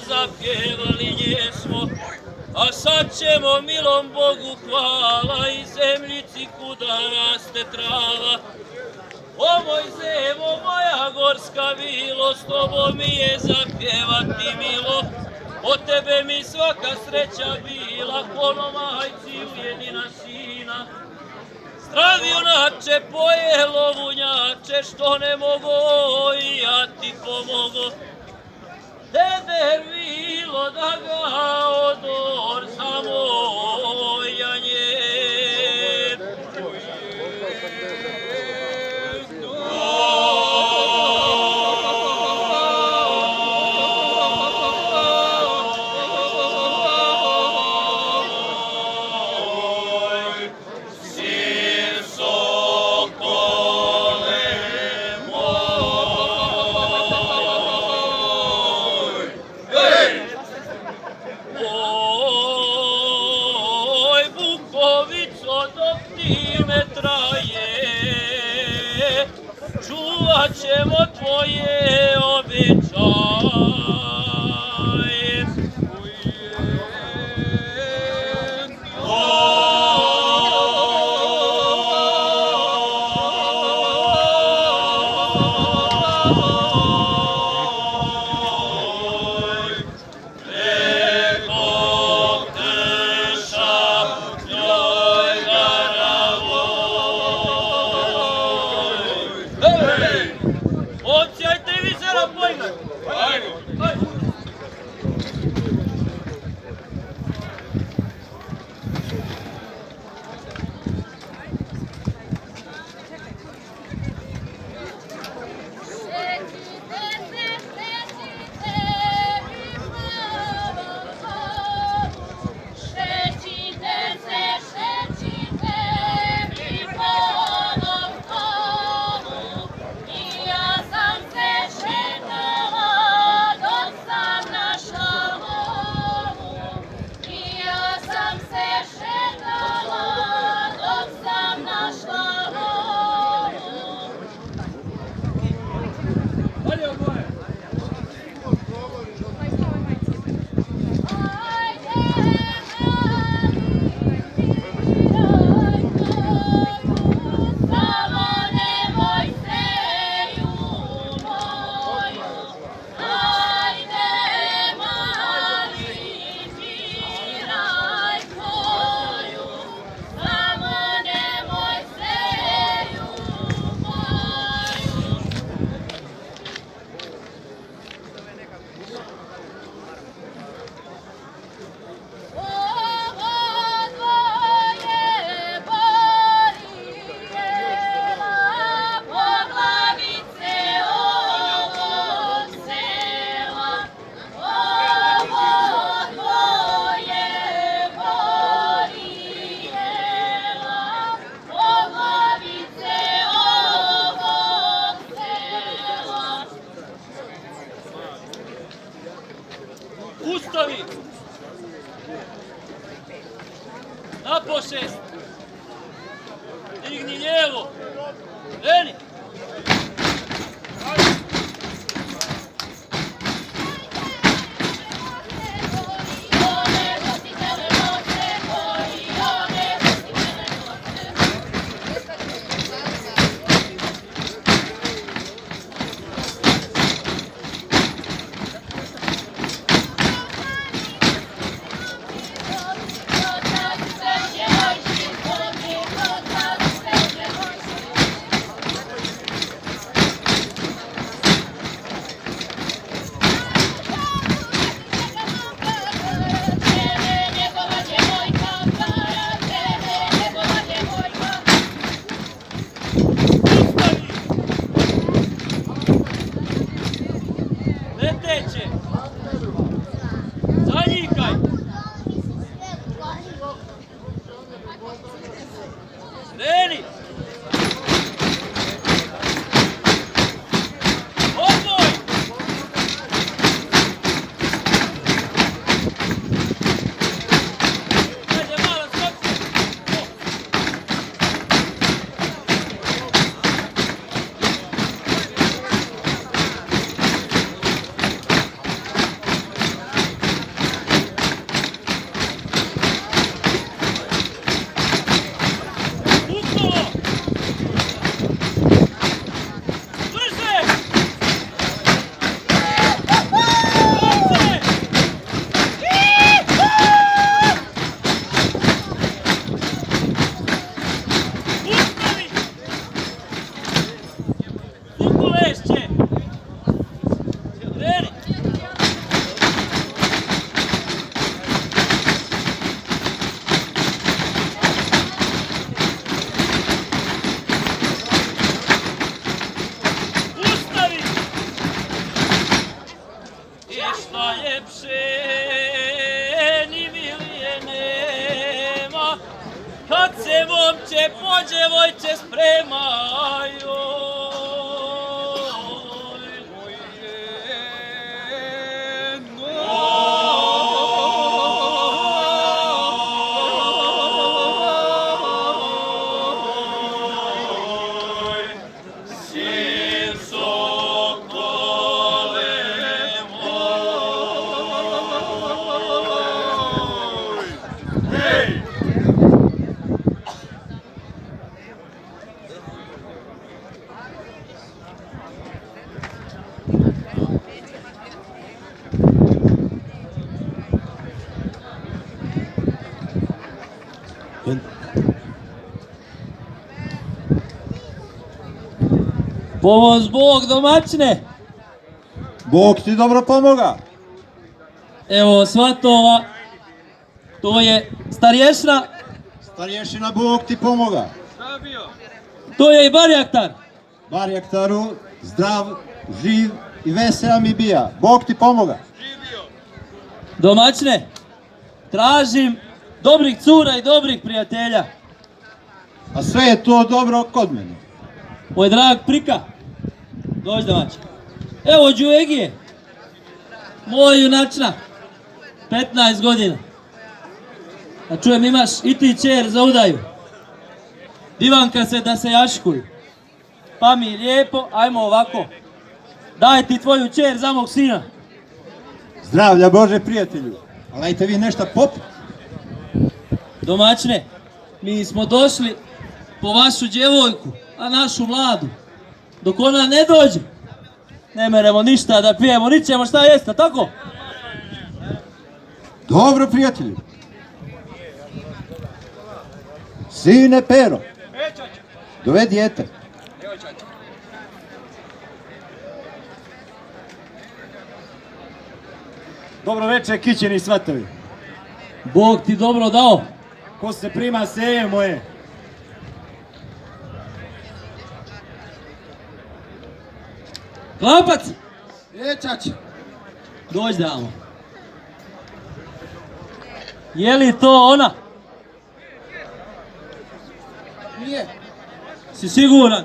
zapjevali njesmo, a sad ćemo milom Bogu hvala i zemljici kuda raste trava. O moj zevo, moja gorska vilo, s tobom mi je zapjevati milo, od tebe mi svaka sreća bila, kono majci ujedina sina. Zdravi junače, pojelo vunjače, što ne mogo i ja ti pomogo. Tebe vilo da ga odor zamojanje. Čuvat ćemo tvoje običaje. Ustavi! Na pošest! Digni lijevo! Kreni! Kreni! Odboj! Ajde, malo skoči! momče, po djevojče spremaj. Pomoz Bog, domaćine! Bog ti dobro pomoga. Evo svatova, to je starješna, Starješina Bog ti pomoga. to je i barjaktar. Barjaktaru, zdrav, živ i vesela mi bija. Bog ti pomoga. Domaćine, tražim dobrih cura i dobrih prijatelja. A sve je to dobro kod mene. Moj drag Prika, dođi domaćin. Evo Đuegije, moj junačna, 15 godina. A čujem imaš i ti čer za udaju. Divanka se da se jaškuju. Pa mi lijepo, ajmo ovako. Daj ti tvoju čer za mog sina. Zdravlja Bože prijatelju. Ali ajte vi nešto popiti. Domaćine, mi smo došli po vašu djevojku, a našu mladu. Dok ona ne dođe, ne meremo ništa da pijemo, nićemo šta jeste, tako? Dobro prijatelju. Sine Pero, dovedi dijete. Dobro večer, kićeni svatovi. Bog ti dobro dao. Ko se prima seje moje? Klapac, Čači. dođi damo. Je li to ona? Nije. Si siguran?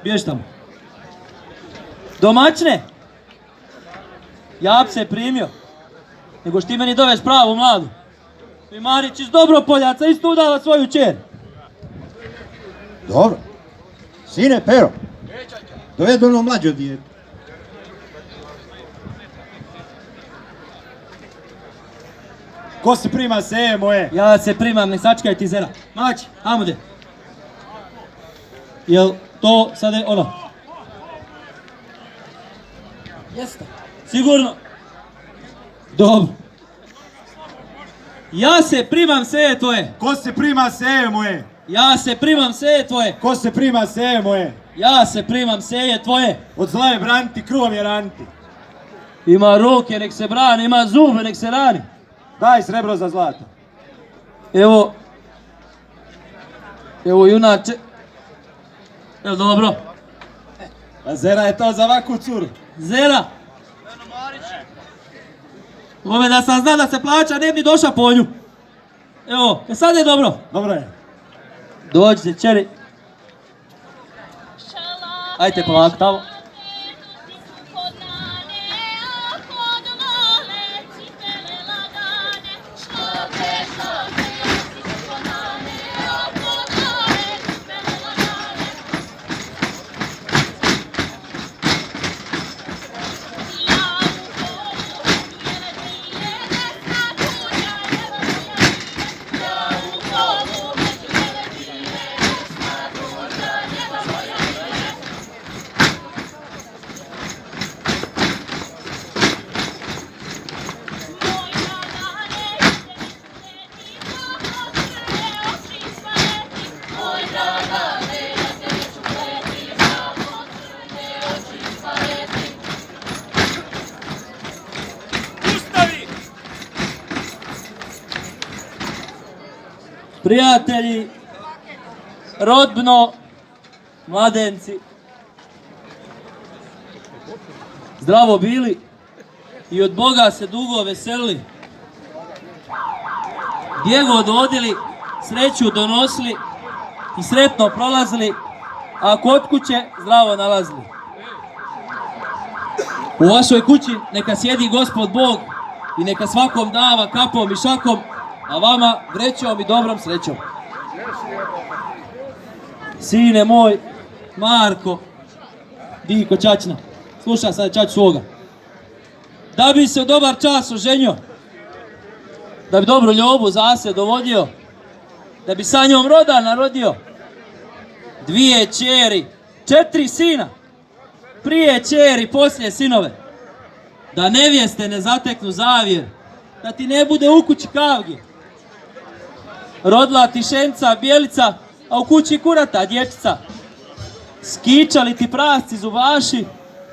Biješ tamo. Domaćine, ja bi se primio, nego što ti meni doveš pravu mladu. I Marić iz Dobropoljaca isto udala svoju čer. Dobro. Sine Pero, dovedi ono mlađo dijete. Ko se prima seje moje? Ja se primam, ne sačkaj ti zera. Maći, amude. Jel to sada je ono? Jeste. Sigurno? Dobro. Ja se primam seje tvoje. Ko se prima seje moje? Ja se primam seje tvoje. Ko se prima seje moje? Ja se primam seje tvoje. Od zla je braniti, kruvom je raniti. Ima ruke, nek se brani, ima zube, nek se rani. Daj srebro za zlato. Evo. Evo junače. Jel dobro? A zera je to za ovakvu curu. Zera. Ove da sam zna da se plaća, ne bi došao po nju. Evo, sad je dobro. Dobro je. Dođite, čeri. Ajde polako tamo. Prijatelji, rodbino, mladenci, zdravo bili i od Boga se dugo veselili. Gdje god odili, sreću donosili i sretno prolazili, a kod kuće zdravo nalazili. U vašoj kući neka sjedi Gospod Bog i neka svakom dava kapom i šakom, a vama vrećom i dobrom srećom. Sine moj, Marko, Diko Čačna, slušaj sad čač svoga. Da bi se u dobar čas oženio, da bi dobru ljubu zase dovodio, da bi sa njom roda narodio, 2 ćeri, 4 sina, prije ćeri, poslije sinove, da nevjeste ne zateknu zavjer, da ti ne bude u kući kavge. Rodila ti šenca, bijelica, a u kući kurata dječica. Skičali ti prasci zubaši,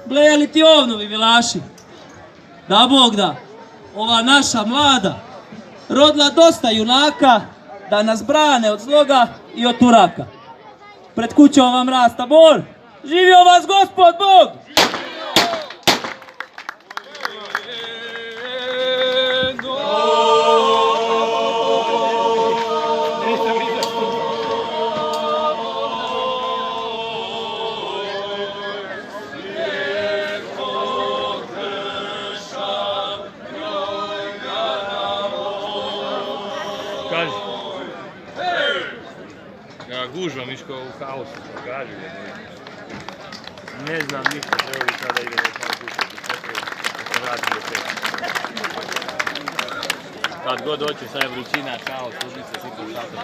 blejali ti ovnovi vilaši. Da Bog da, ova naša mlada, rodila dosta junaka, da nas brane od zloga i od turaka. Pred kućom vam rasta bor, živio vas Gospod Bog! Kaži. Ja gužvam miško u kaosu. Kaži. Ne znam ništa, treba bi sada idemo kao gužati. Da se vratim do tega. Kad god hoće, sad je vrućina, kaos, ludnice, sitno šato,